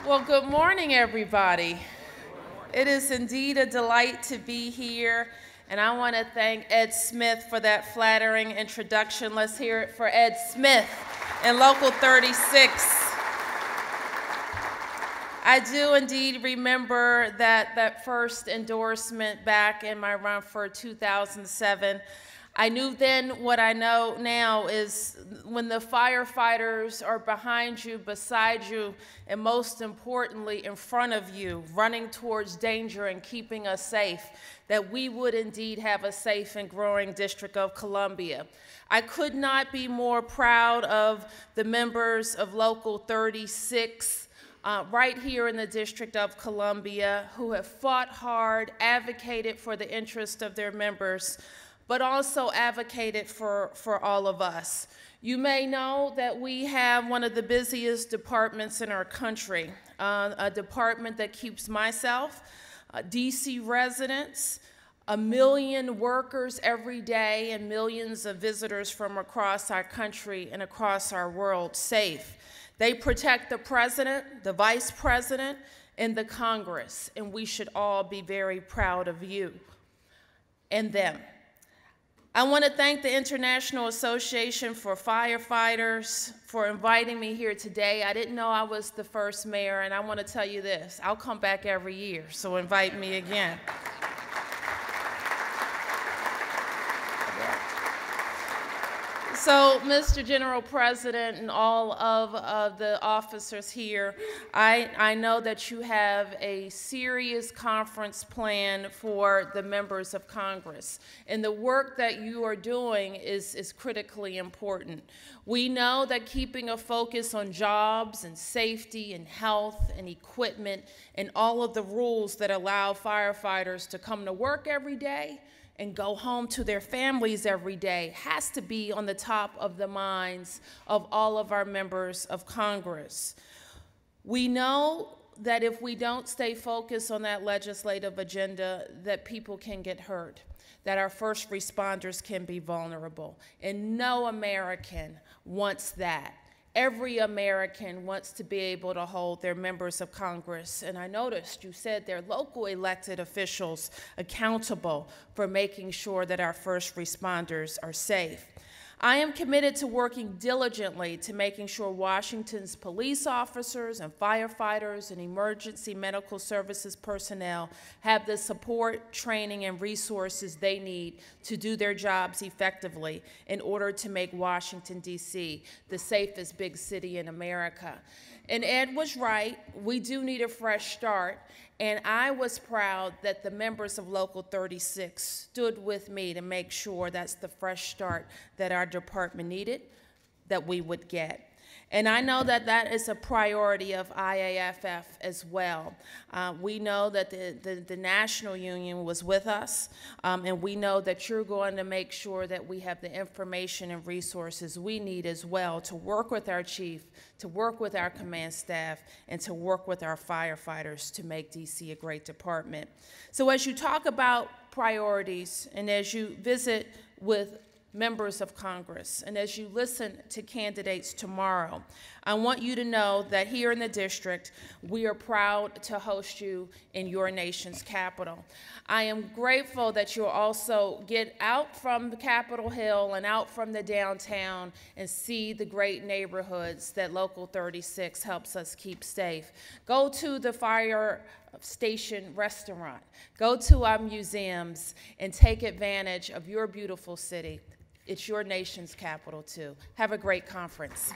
Well, good morning, everybody. It is indeed a delight to be here, and I want to thank Ed Smith for that flattering introduction. Let's hear it for Ed Smith in Local 36. I do indeed remember that first endorsement back in my run for 2007. I knew then what I know now is when the firefighters are behind you, beside you, and most importantly, in front of you, running towards danger and keeping us safe, that we would indeed have a safe and growing District of Columbia. I could not be more proud of the members of Local 36 right here in the District of Columbia who have fought hard, advocated for the interest of their members, but also advocated for all of us. You may know that we have one of the busiest departments in our country, a department that keeps myself, DC residents, 1 million workers every day, and millions of visitors from across our country and across our world safe. They protect the president, the vice president, and the Congress, and we should all be very proud of you and them. I want to thank the International Association for Firefighters for inviting me here today. I didn't know I was the first mayor, and I want to tell you this, I'll come back every year, so invite me again. So, Mr. General President and all of the officers here, I know that you have a serious conference plan for the members of Congress, and the work that you are doing is critically important. We know that keeping a focus on jobs and safety and health and equipment and all of the rules that allow firefighters to come to work every day and go home to their families every day has to be on the top of the minds of all of our members of Congress. We know that if we don't stay focused on that legislative agenda, that people can get hurt, that our first responders can be vulnerable, and no American wants that. Every American wants to be able to hold their members of Congress, and I noticed you said their local elected officials accountable for making sure that our first responders are safe. I am committed to working diligently to making sure Washington's police officers and firefighters and emergency medical services personnel have the support, training, and resources they need to do their jobs effectively in order to make Washington, D.C. the safest big city in America. And Ed was right, we do need a fresh start, and I was proud that the members of Local 36 stood with me to make sure that's the fresh start that our department needed, that we would get. And I know that that is a priority of IAFF as well. We know that the National Union was with us, and we know that you're going to make sure that we have the information and resources we need as well to work with our chief, to work with our command staff, and to work with our firefighters to make DC a great department. So as you talk about priorities and as you visit with members of Congress, and as you listen to candidates tomorrow, I want you to know that here in the district, we are proud to host you in your nation's capital. I am grateful that you'll also get out from Capitol Hill and out from the downtown and see the great neighborhoods that Local 36 helps us keep safe. Go to the fire station restaurant, go to our museums, and take advantage of your beautiful city. It's your nation's capital, too. Have a great conference.